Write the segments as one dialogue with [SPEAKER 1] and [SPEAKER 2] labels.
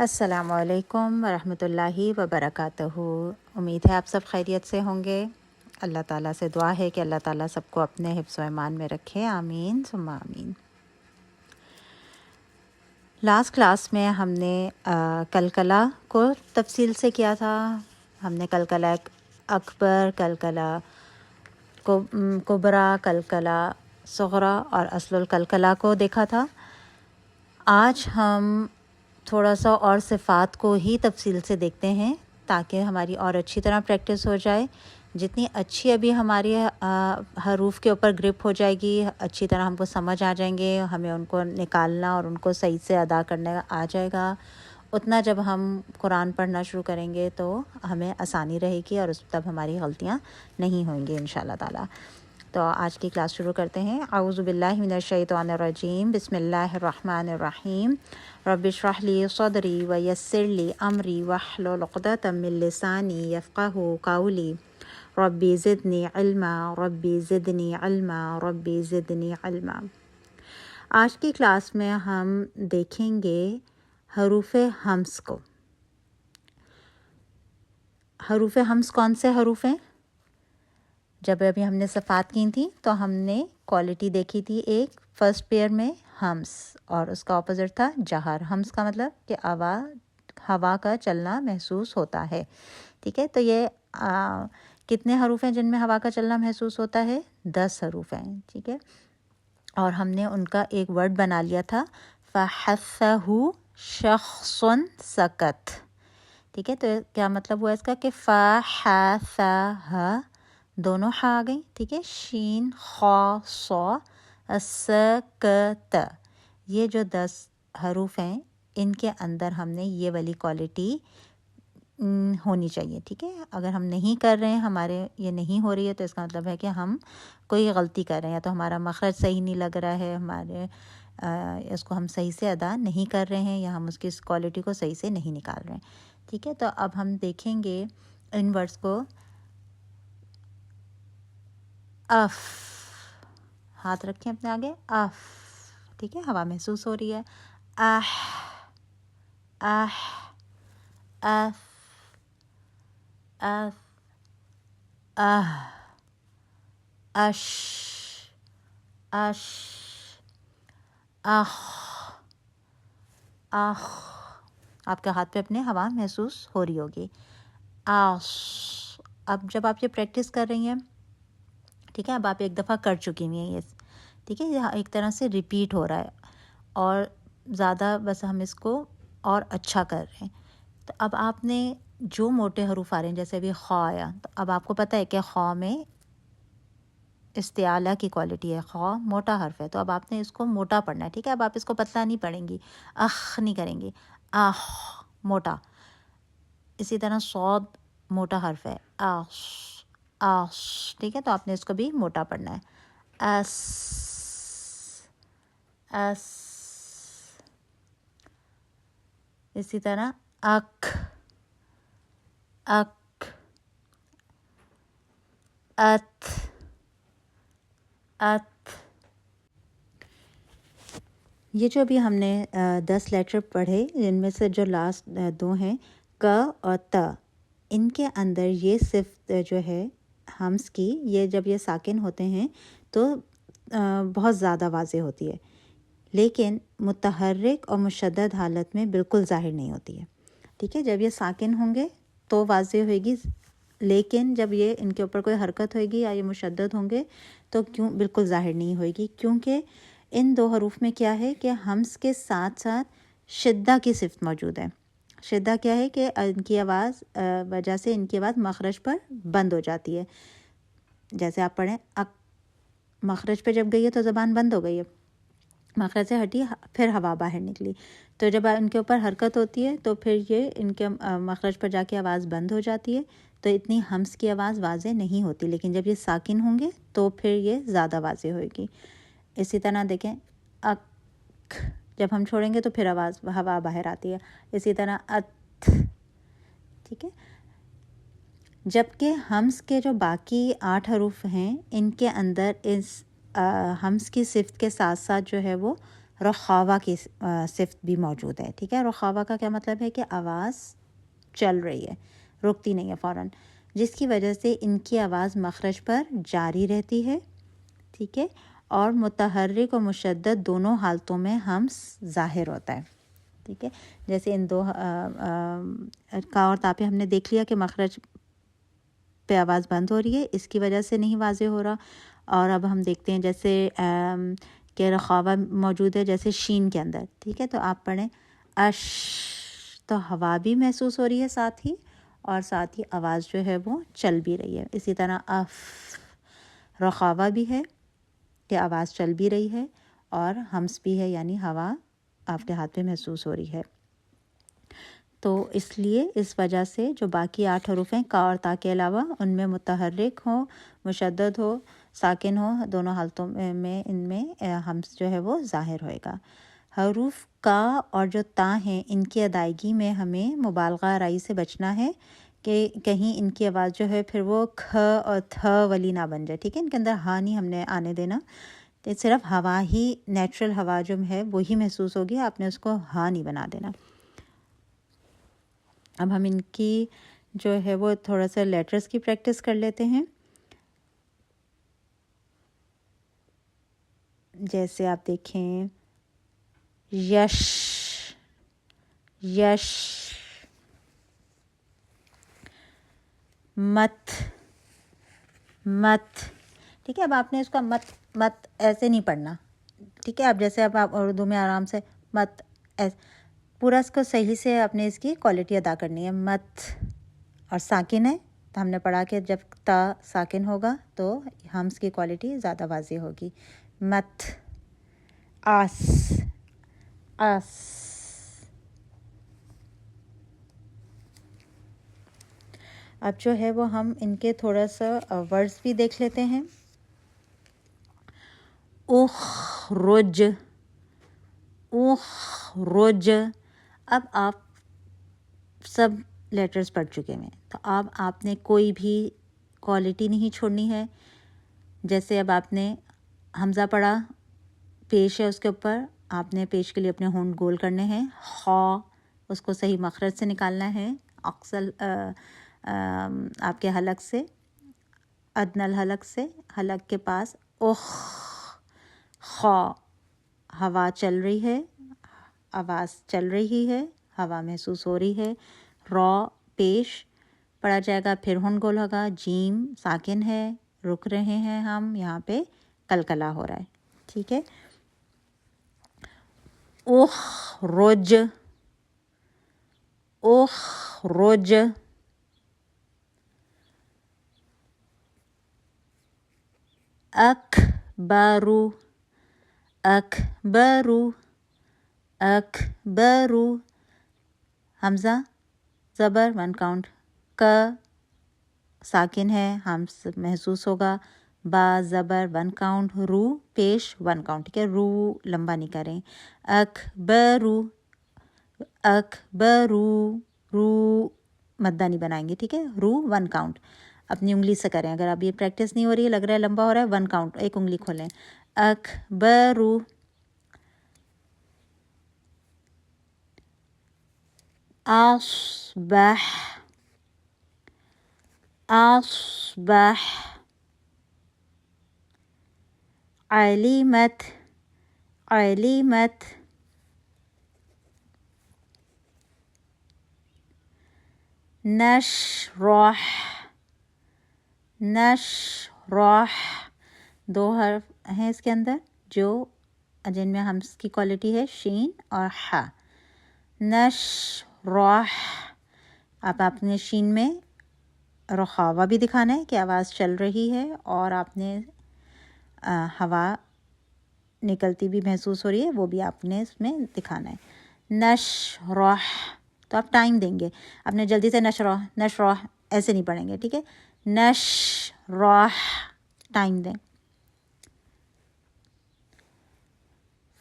[SPEAKER 1] السلام علیکم ورحمۃ اللہ وبرکاتہ۔ امید ہے آپ سب خیریت سے ہوں گے۔ اللہ تعالیٰ سے دعا ہے کہ اللہ تعالیٰ سب کو اپنے حفظ و ایمان میں رکھے، آمین ثم آمین۔ لاسٹ کلاس میں ہم نے کلکلہ کو تفصیل سے کیا تھا۔ ہم نے کلکلہ اکبر، کلکلہ کبریٰ، کلکلہ صغریٰ اور اصل الکلکلہ کو دیکھا تھا۔ آج ہم تھوڑا سا اور صفات کو ہی تفصیل سے دیکھتے ہیں تاکہ ہماری اور اچھی طرح پریکٹس ہو جائے۔ جتنی اچھی ابھی ہماری حروف کے اوپر گرپ ہو جائے گی، اچھی طرح ہم کو سمجھ آ جائیں گے، ہمیں ان کو نکالنا اور ان کو صحیح سے ادا کرنا آ جائے گا، اتنا جب ہم قرآن پڑھنا شروع کریں گے تو ہمیں آسانی رہے گی اور تب ہماری غلطیاں نہیں ہوں گی انشاءاللہ تعالیٰ۔ تو آج کی کلاس شروع کرتے ہیں۔ اعوذ باللہ من الشیطان الرجیم، بسم اللہ الرحمن الرحیم۔ رب اشرح لی صدری ویسر لی امری واحلل عقدۃ من لسانی یفقہوا قولی ربی زدنی علما ربی زدنی علما ربی زدنی علما۔ آج کی کلاس میں ہم دیکھیں گے حروف ہمس کو۔ حروف ہمس کون سے حروف ہیں؟ جب ابھی ہم نے صفات کی تھیں تو ہم نے کوالٹی دیکھی تھی ایک فرسٹ پیئر میں ہمس، اور اس کا اپوزٹ تھا جہر۔ ہمس کا مطلب کہ ہوا کا چلنا محسوس ہوتا ہے، ٹھیک ہے۔ تو یہ کتنے حروف ہیں جن میں ہوا کا چلنا محسوس ہوتا ہے؟ 10 حروف ہیں، ٹھیک ہے۔ اور ہم نے ان کا ایک ورڈ بنا لیا تھا، فَحَثَّهُ شَخْصٌ سَكَتَ، ٹھیک ہے۔ تو کیا مطلب ہوا اس کا کہ فَحَثَّهَ دونوں ہا آ گئی، ٹھیک ہے، شین خا صا سکت، یہ جو 10 حروف ہیں ان کے اندر ہم نے یہ والی کوالٹی ہونی چاہیے، ٹھیک ہے۔ اگر ہم نہیں کر رہے ہیں، ہمارے یہ نہیں ہو رہی ہے، تو اس کا مطلب ہے کہ ہم کوئی غلطی کر رہے ہیں، یا تو ہمارا مخرج صحیح نہیں لگ رہا ہے، ہمارے اس کو ہم صحیح سے ادا نہیں کر رہے ہیں، یا ہم اس کی کوالٹی کو صحیح سے نہیں نکال رہے ہیں، ٹھیک ہے۔ تو اب ہم دیکھیں گے ان ورڈز کو۔ اف، ہاتھ رکھیں اپنے آگے، اف، ٹھیک ہے، ہوا محسوس ہو رہی ہے۔ اح، اح، اف، اف، اہ، اش، اش، اخ، اخ، آپ کے ہاتھ پہ اپنے ہوا محسوس ہو رہی ہوگی۔ آس، اب جب آپ یہ پریکٹس کر رہی ہیں، ٹھیک ہے، اب آپ ایک دفعہ کر چکی ہوئی ہیں یہ، ٹھیک ہے، یہ ایک طرح سے ریپیٹ ہو رہا ہے، اور زیادہ بس ہم اس کو اور اچھا کر رہے ہیں۔ تو اب آپ نے جو موٹے حروف آ رہے ہیں، جیسے ابھی خا آیا، تو اب آپ کو پتہ ہے کہ خا میں استعالہ کی کوالٹی ہے، خا موٹا حرف ہے، تو اب آپ نے اس کو موٹا پڑھنا ہے، ٹھیک ہے۔ اب آپ اس کو پتلا نہیں پڑھیں گی، اخ نہیں کریں گی، آخ موٹا۔ اسی طرح صاد موٹا حرف ہے، آس، آس، ٹھیک ہے، تو آپ نے اس کو بھی موٹا پڑھنا ہے۔ اس، اس، اسی طرح اک، اک، ات، ات۔ یہ جو ابھی ہم نے 10 لیٹر پڑھے، جن میں سے جو لاسٹ 2 ہیں ک اور ت، ان کے اندر یہ صفت جو ہے ہمس کی، یہ جب یہ ساکن ہوتے ہیں تو بہت زیادہ واضح ہوتی ہے، لیکن متحرک اور مشدد حالت میں بالکل ظاہر نہیں ہوتی ہے، ٹھیک ہے۔ جب یہ ساکن ہوں گے تو واضح ہوئے گی، لیکن جب یہ ان کے اوپر کوئی حرکت ہوئے گی یا یہ مشدد ہوں گے تو بالکل ظاہر نہیں ہوئے گی، کیونکہ ان 2 حروف میں کیا ہے کہ ہمس کے ساتھ ساتھ شدہ کی صفت موجود ہے۔ شدہ کیا ہے کہ ان کی آواز وجہ سے ان کی آواز مخرج پر بند ہو جاتی ہے، جیسے آپ پڑھیں اک، مخرج پہ جب گئی ہے تو زبان بند ہو گئی ہے، مخرج سے ہٹی پھر ہوا باہر نکلی، تو جب ان کے اوپر حرکت ہوتی ہے تو پھر یہ ان کے مخرج پر جا کے آواز بند ہو جاتی ہے، تو اتنی ہمس کی آواز واضح نہیں ہوتی، لیکن جب یہ ساکن ہوں گے تو پھر یہ زیادہ واضح ہوئے گی۔ اسی طرح دیکھیں اک، جب ہم چھوڑیں گے تو پھر آواز ہوا باہر آتی ہے، اسی طرح ات، ٹھیک ہے۔ جبکہ ہمس کے جو باقی 8 حروف ہیں ان کے اندر اس ہمس کی صفت کے ساتھ ساتھ جو ہے وہ رخاوہ کی صفت بھی موجود ہے. ٹھیک ہے, رخاوہ کا کیا مطلب ہے کہ آواز چل رہی ہے, رکتی نہیں ہے فوراً, جس کی وجہ سے ان کی آواز مخرج پر جاری رہتی ہے. ٹھیک ہے, اور متحرک و مشدد دونوں حالتوں میں ہمس ظاہر ہوتا ہے. ٹھیک ہے, جیسے ان دو کا اور تا پہ ہم نے دیکھ لیا کہ مخرج پہ آواز بند ہو رہی ہے, اس کی وجہ سے نہیں واضح ہو رہا. اور اب ہم دیکھتے ہیں جیسے کہ رخاوہ موجود ہے جیسے شین کے اندر. ٹھیک ہے, تو آپ پڑھیں اش, تو ہوا بھی محسوس ہو رہی ہے ساتھ ہی, اور ساتھ ہی آواز جو ہے وہ چل بھی رہی ہے. اسی طرح اف, رخاوہ بھی ہے کہ آواز چل بھی رہی ہے, اور ہمس بھی ہے یعنی ہوا آپ کے ہاتھ پہ محسوس ہو رہی ہے. تو اس لیے اس وجہ سے جو باقی 8 حروف ہیں کا اور تا کے علاوہ, ان میں متحرک ہو, مشدد ہو, ساکن ہو, دونوں حالتوں میں ان میں ہمس جو ہے وہ ظاہر ہوئے گا. حروف کا اور جو تا ہیں ان کی ادائیگی میں ہمیں مبالغہ آرائی سے بچنا ہے کہ کہیں ان کی آواز جو ہے پھر وہ کھ اور تھ والی نہ بن جائے. ٹھیک ہے, ان کے اندر ہا نہیں ہم نے آنے دینا, تو صرف ہوا ہی, نیچرل ہوا جو ہے وہی محسوس ہوگی, آپ نے اس کو ہا نہیں بنا دینا. اب ہم ان کی جو ہے وہ تھوڑا سا لیٹرز کی پریکٹس کر لیتے ہیں. جیسے آپ دیکھیں یش, یش, مت, مت. ٹھیک ہے, اب آپ نے اس کا مت مت ایسے نہیں پڑھنا. ٹھیک ہے, اب جیسے اب آپ اردو میں آرام سے مت پورا اس کو صحیح سے آپ نے اس کی کوالٹی ادا کرنی ہے. مت اور ساکن ہے, تو ہم نے پڑھا کہ جب تا ساکن ہوگا تو ہمس کی کوالٹی زیادہ واضح ہوگی. مت, آس, آس. اب جو ہے وہ ہم ان کے تھوڑا سا ورڈز بھی دیکھ لیتے ہیں. اخرج, اخرج. اب آپ سب لیٹرز پڑھ چکے ہیں, تو اب آپ نے کوئی بھی کوالٹی نہیں چھوڑنی ہے. جیسے اب آپ نے حمزہ پڑھا, پیش ہے اس کے اوپر, آپ نے پیش کے لیے اپنے ہونٹ گول کرنے ہیں. خا, اس کو صحیح مخرج سے نکالنا ہے, اقصل آپ کے حلق سے, ادنی الحلق سے, حلق کے پاس. اخ, خا, ہوا چل رہی ہے, آواز چل رہی ہے, ہوا محسوس ہو رہی ہے. را, پیش پڑھا جائے گا, پھر ہونٹ گول ہوگا. جیم ساکن ہے, رک رہے ہیں ہم, یہاں پہ کلکلا ہو رہا ہے. ٹھیک ہے. اخرج, اخرج. اکبرو, اکبرو, اکبرو. حمزہ زبر 1 کاؤنٹ, کا ساکن ہے, ہم محسوس ہوگا. با زبر 1 کاؤنٹ, رو پیش 1 کاؤنٹ. ٹھیک ہے, رو لمبا نہیں کریں. اکبرو, اکبرو, رو مدہ نہیں بنائیں گے. ٹھیک ہے, رو 1 کاؤنٹ. اپنی انگلی سے کریں, اگر اب یہ پریکٹس نہیں ہو رہی ہے, لگ رہا ہے لمبا ہو رہا ہے, 1 کاؤنٹ, ایک انگلی کھولیں. اکبرو. اصبح, اصبح. علمت, علمت. نشرح, نشرح. 2 حرف ہیں اس کے اندر جو جن میں ہمس کی کوالٹی ہے شین اور ح. نشرح. اب آپ نے شین میں رخاوہ بھی دکھانا ہے کہ آواز چل رہی ہے, اور آپ نے ہوا نکلتی بھی محسوس ہو رہی ہے, وہ بھی آپ نے اس میں دکھانا ہے. نشرح, تو آپ ٹائم دیں گے, آپ نے جلدی سے نشرح, نشرح ایسے نہیں پڑھیں گے. ٹھیک ہے, نشرح, ٹائم دیں.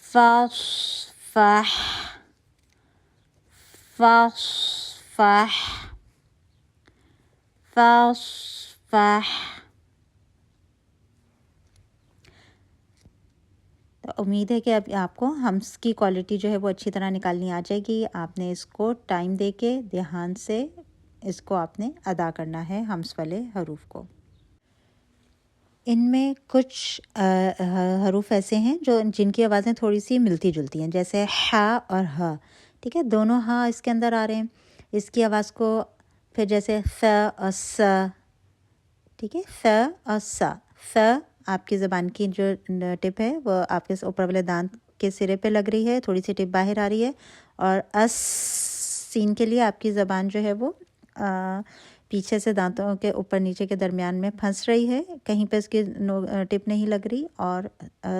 [SPEAKER 1] فاصفح, فاصفح, فاصفح. تو امید ہے کہ اب آپ کو ہمس کی کوالٹی جو ہے وہ اچھی طرح نکالنی آ جائے گی. آپ نے اس کو ٹائم دے کے دھیان سے اس کو آپ نے ادا کرنا ہے ہمس والے حروف کو. ان میں کچھ حروف ایسے ہیں جن کی آوازیں تھوڑی سی ملتی جلتی ہیں، جیسے ح اور ہ. ٹھیک ہے، دونوں ہاں اس کے اندر آ رہے ہیں. اس کی آواز کو پھر جیسے ف اور س. ٹھیک ہے، ف اور س. ف آپ کی زبان کی جو ٹپ ہے وہ آپ کے اوپر والے دانت کے سرے پہ لگ رہی ہے، تھوڑی سی ٹپ باہر آ رہی ہے. اور اس سین کے لیے آپ کی زبان جو ہے وہ پیچھے سے دانتوں کے اوپر نیچے کے درمیان میں پھنس رہی ہے، کہیں پہ اس کی ٹپ نہیں لگ رہی. اور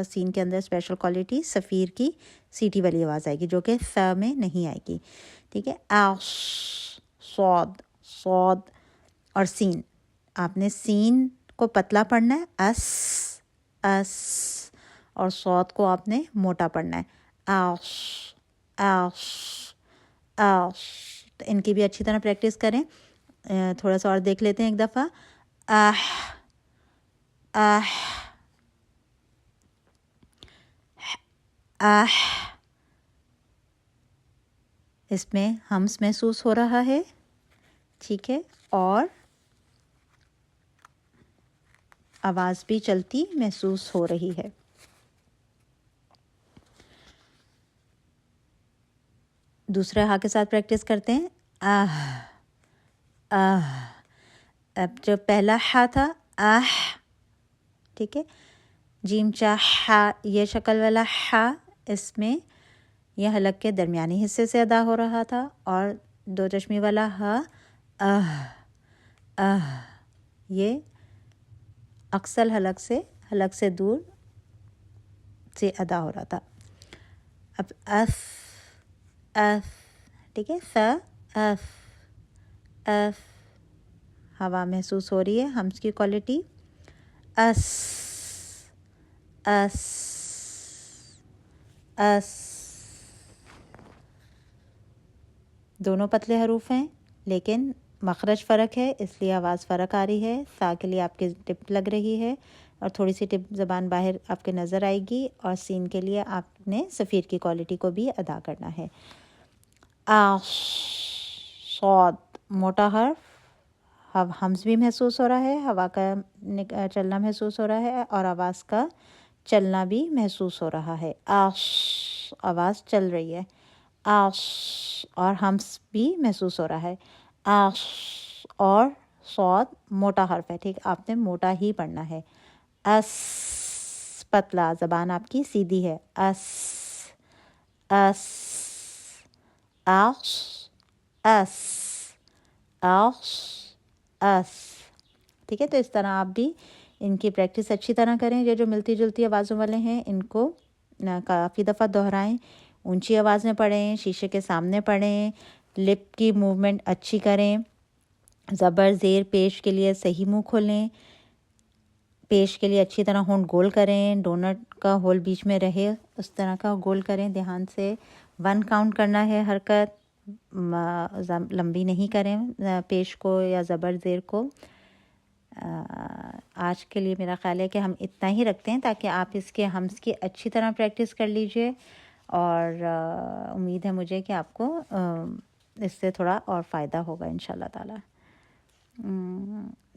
[SPEAKER 1] سین کے اندر اسپیشل کوالٹی صفیر کی سیٹی والی آواز آئے گی جو کہ ف میں نہیں آئے گی. ٹھیک ہے، اش، صاد، صاد اور سین. آپ نے سین کو پتلا پڑھنا ہے، اس، اور صاد کو آپ نے موٹا پڑھنا ہے، اش، اش، اش. تو ان کی بھی اچھی طرح پریکٹس کریں. تھوڑا سا اور دیکھ لیتے ہیں ایک دفعہ. اح، اح، اح. اس میں ہمس محسوس ہو رہا ہے. ٹھیک ہے، اور آواز بھی چلتی محسوس ہو رہی ہے. دوسرے ہا کے ساتھ پریکٹس کرتے ہیں. آہ، آہ. اب جو پہلا ہا تھا آہ، ٹھیک ہے، جیم چا ہا، یہ شکل والا ہا اس میں یہ حلق کے درمیانی حصے سے ادا ہو رہا تھا. اور دو چشمی والا ہا، آہ، آہ، یہ اکسل حلق سے دور سے ادا ہو رہا تھا. اب اف، اف. ٹھیک ہے، ف، اف، اف. ہوا محسوس ہو رہی ہے، ہمس کی کوالٹی. اس، اس، اس. دونوں پتلے حروف ہیں لیکن مخرج فرق ہے، اس لیے آواز فرق آ رہی ہے. سا کے لیے آپ کی ٹپ لگ رہی ہے اور تھوڑی سی ٹپ زبان باہر آپ کے نظر آئے گی. اور سین کے لیے آپ نے صفیر کی کوالٹی کو بھی ادا کرنا ہے. آش، صاد، موٹا حرف. ہمس بھی محسوس ہو رہا ہے، ہوا کا چلنا محسوس ہو رہا ہے اور آواز کا چلنا بھی محسوس ہو رہا ہے. آش، آواز چل رہی ہے. آش، اور ہمس بھی محسوس ہو رہا ہے. آش. اور صاد موٹا حرف ہے، ٹھیک، آپ نے موٹا ہی پڑھنا ہے. اس، پتلا، زبان آپ کی سیدھی ہے. اس، اس. آش، اس، آش، اس. ٹھیک ہے، تو اس طرح آپ بھی ان کی پریکٹس اچھی طرح کریں. یہ جو ملتی جلتی آوازوں والے ہیں ان کو کافی دفعہ دہرائیں. اونچی آواز میں پڑھیں، شیشے کے سامنے پڑھیں، لپ کی موومنٹ اچھی کریں. زبر زیر پیش کے لیے صحیح منہ کھولیں. پیش کے لیے اچھی طرح ہونٹ گول کریں، ڈونٹ کا ہول بیچ میں رہے اس طرح کا گول کریں دھیان سے. 1 کاؤنٹ کرنا ہے حرکت، لمبی نہیں کریں پیش کو یا زبر زیر کو. آج کے لیے میرا خیال ہے کہ ہم اتنا ہی رکھتے ہیں تاکہ آپ اس کے ہمس کی اچھی طرح پریکٹس کر لیجئے. اور امید ہے مجھے کہ آپ کو اس سے تھوڑا اور فائدہ ہوگا انشاءاللہ تعالی.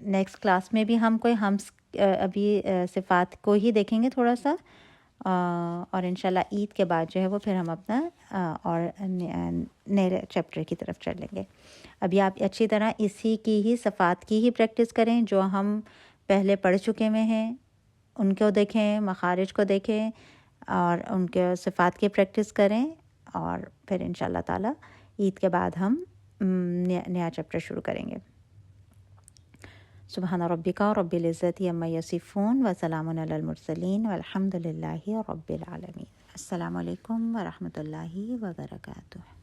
[SPEAKER 1] نیکسٹ کلاس میں بھی ہم کوئی ہمس ابھی صفات کو ہی دیکھیں گے تھوڑا سا. اور انشاءاللہ عید کے بعد جو ہے وہ پھر ہم اپنا اور نئے چیپٹر کی طرف چل لیں گے. ابھی آپ اچھی طرح اسی کی ہی صفات کی ہی پریکٹس کریں جو ہم پہلے پڑھ چکے ہوئے ہیں، ان کو دیکھیں، مخارج کو دیکھیں اور ان کے صفات کی پریکٹس کریں. اور پھر انشاءاللہ تعالی عید کے بعد ہم نیا چیپٹر شروع کریں گے. سبحان ربک رب العزت عما یصفون وسلام علی المرسلین والحمد للہ رب العالمین. السلام علیکم ورحمۃ اللہ وبرکاتہ.